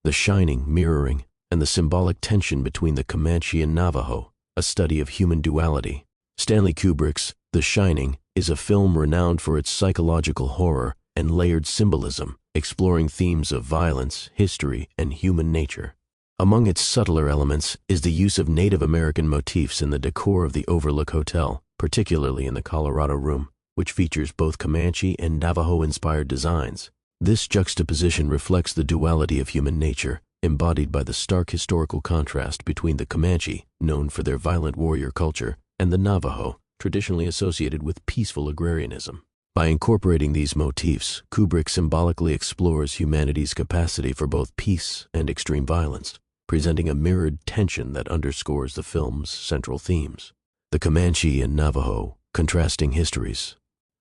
The Shining, Mirroring, and the Symbolic Tension Between the Comanche and Navajo, a Study of Human Duality. Stanley Kubrick's The Shining is a film renowned for its psychological horror and layered symbolism, exploring themes of violence, history, and human nature. Among its subtler elements is the use of Native American motifs in the decor of the Overlook Hotel, particularly in the Colorado Room, which features both Comanche and Navajo-inspired designs. This juxtaposition reflects the duality of human nature, embodied by the stark historical contrast between the Comanche, known for their violent warrior culture, and the Navajo, traditionally associated with peaceful agrarianism. By incorporating these motifs, Kubrick symbolically explores humanity's capacity for both peace and extreme violence, presenting a mirrored tension that underscores the film's central themes. The Comanche and Navajo, contrasting histories.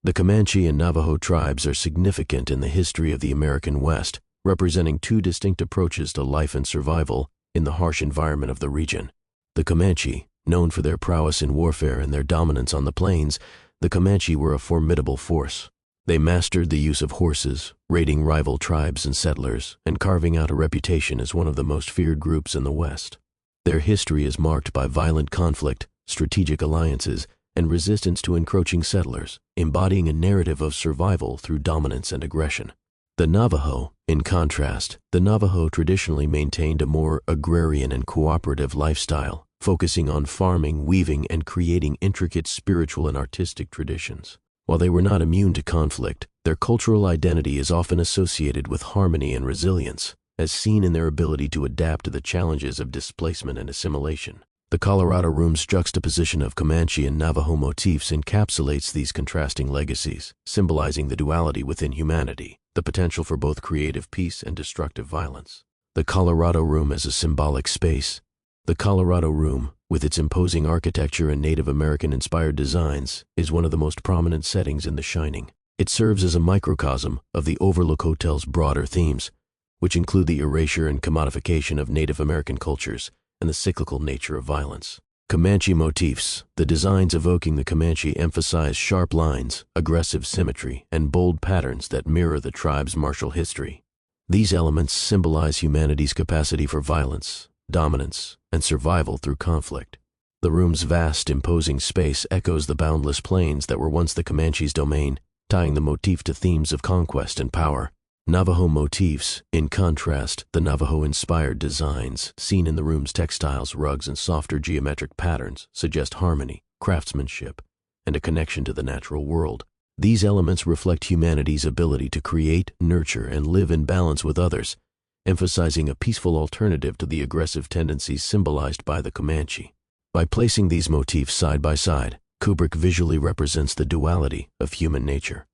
The Comanche and Navajo tribes are significant in the history of the American West, representing two distinct approaches to life and survival in the harsh environment of the region. The Comanche, known for their prowess in warfare and their dominance on the plains, the Comanche were a formidable force. They mastered the use of horses, raiding rival tribes and settlers, and carving out a reputation as one of the most feared groups in the West. Their history is marked by violent conflict, strategic alliances, and resistance to encroaching settlers, embodying a narrative of survival through dominance and aggression. The Navajo, in contrast, the Navajo traditionally maintained a more agrarian and cooperative lifestyle, focusing on farming, weaving, and creating intricate spiritual and artistic traditions. While they were not immune to conflict, their cultural identity is often associated with harmony and resilience, as seen in their ability to adapt to the challenges of displacement and assimilation. The Colorado Room's juxtaposition of Comanche and Navajo motifs encapsulates these contrasting legacies, symbolizing the duality within humanity, the potential for both creative peace and destructive violence. The Colorado Room as a symbolic space. The Colorado Room, with its imposing architecture and Native American-inspired designs, is one of the most prominent settings in The Shining. It serves as a microcosm of the Overlook Hotel's broader themes, which include the erasure and commodification of Native American cultures and the cyclical nature of violence. Comanche motifs. The designs evoking the Comanche emphasize sharp lines, aggressive symmetry, and bold patterns that mirror the tribe's martial history. These elements symbolize humanity's capacity for violence, dominance, and survival through conflict. The room's vast, imposing space echoes the boundless plains that were once the Comanche's domain, tying the motif to themes of conquest and power. Navajo motifs. In contrast, the Navajo-inspired designs, seen in the room's textiles, rugs, and softer geometric patterns, suggest harmony, craftsmanship, and a connection to the natural world. These elements reflect humanity's ability to create, nurture, and live in balance with others, emphasizing a peaceful alternative to the aggressive tendencies symbolized by the Comanche. By placing these motifs side by side, Kubrick visually represents the duality of human nature.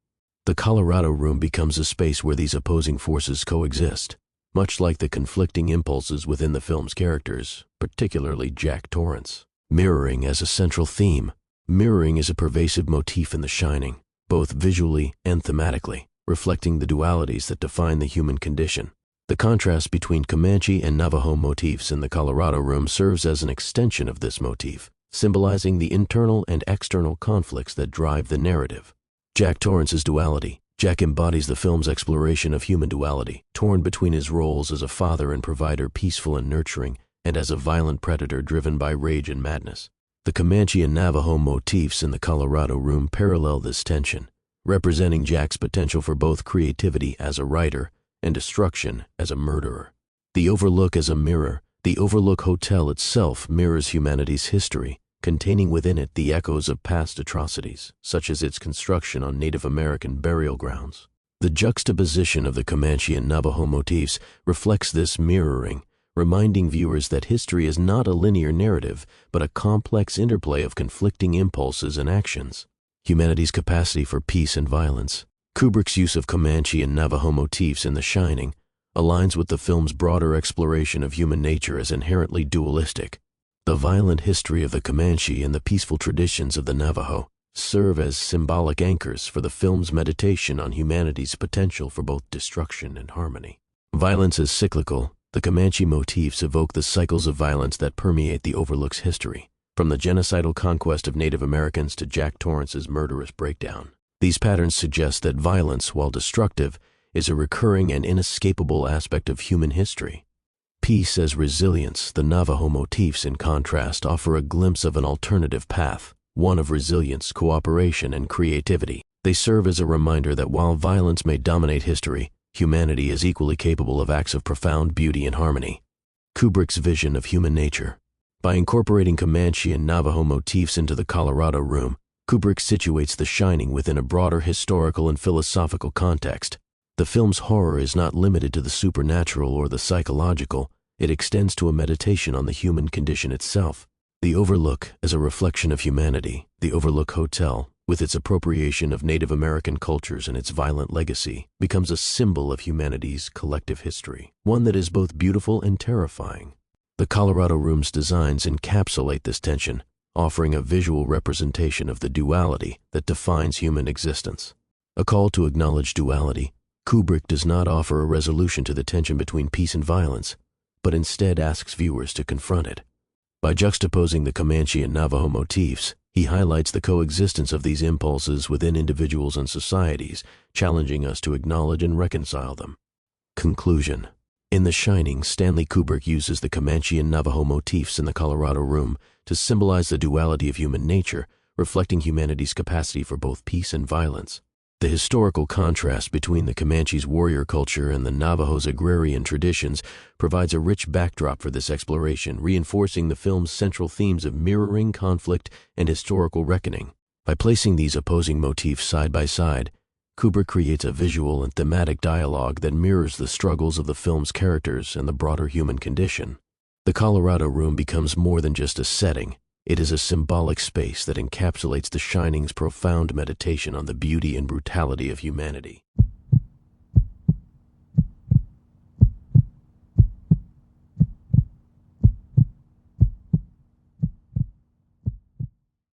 The Colorado Room becomes a space where these opposing forces coexist, much like the conflicting impulses within the film's characters, particularly Jack Torrance. Mirroring as a central theme. Mirroring is a pervasive motif in The Shining, both visually and thematically, reflecting the dualities that define the human condition. The contrast between Comanche and Navajo motifs in the Colorado Room serves as an extension of this motif, symbolizing the internal and external conflicts that drive the narrative. Jack Torrance's duality. Jack embodies the film's exploration of human duality, torn between his roles as a father and provider, peaceful and nurturing, and as a violent predator driven by rage and madness. The Comanche and Navajo motifs in the Colorado Room parallel this tension, representing Jack's potential for both creativity as a writer and destruction as a murderer. The Overlook as a mirror. The Overlook Hotel itself mirrors humanity's history, containing within it the echoes of past atrocities, such as its construction on Native American burial grounds. The juxtaposition of the Comanche and Navajo motifs reflects this mirroring, reminding viewers that history is not a linear narrative, but a complex interplay of conflicting impulses and actions. Humanity's capacity for peace and violence. Kubrick's use of Comanche and Navajo motifs in The Shining aligns with the film's broader exploration of human nature as inherently dualistic. The violent history of the Comanche and the peaceful traditions of the Navajo serve as symbolic anchors for the film's meditation on humanity's potential for both destruction and harmony. Violence is cyclical. The Comanche motifs evoke the cycles of violence that permeate the Overlook's history, from the genocidal conquest of Native Americans to Jack Torrance's murderous breakdown. These patterns suggest that violence, while destructive, is a recurring and inescapable aspect of human history. Peace as resilience, the Navajo motifs, in contrast, offer a glimpse of an alternative path, one of resilience, cooperation, and creativity. They serve as a reminder that while violence may dominate history, humanity is equally capable of acts of profound beauty and harmony. Kubrick's vision of human nature. By incorporating Comanche and Navajo motifs into the Colorado Room, Kubrick situates The Shining within a broader historical and philosophical context. The film's horror is not limited to the supernatural or the psychological. It extends to a meditation on the human condition itself. The Overlook as a reflection of humanity. The Overlook Hotel, with its appropriation of Native American cultures and its violent legacy, becomes a symbol of humanity's collective history, one that is both beautiful and terrifying. The Colorado Room's designs encapsulate this tension, offering a visual representation of the duality that defines human existence. A call to acknowledge duality, Kubrick does not offer a resolution to the tension between peace and violence, but instead asks viewers to confront it. By juxtaposing the Comanche and Navajo motifs, he highlights the coexistence of these impulses within individuals and societies, challenging us to acknowledge and reconcile them. Conclusion. In The Shining, Stanley Kubrick uses the Comanche and Navajo motifs in the Colorado Room to symbolize the duality of human nature, reflecting humanity's capacity for both peace and violence. The historical contrast between the Comanche's warrior culture and the Navajo's agrarian traditions provides a rich backdrop for this exploration, reinforcing the film's central themes of mirroring, conflict, and historical reckoning. By placing these opposing motifs side by side, Kubrick creates a visual and thematic dialogue that mirrors the struggles of the film's characters and the broader human condition. The Colorado Room becomes more than just a setting. It is a symbolic space that encapsulates The Shining's profound meditation on the beauty and brutality of humanity.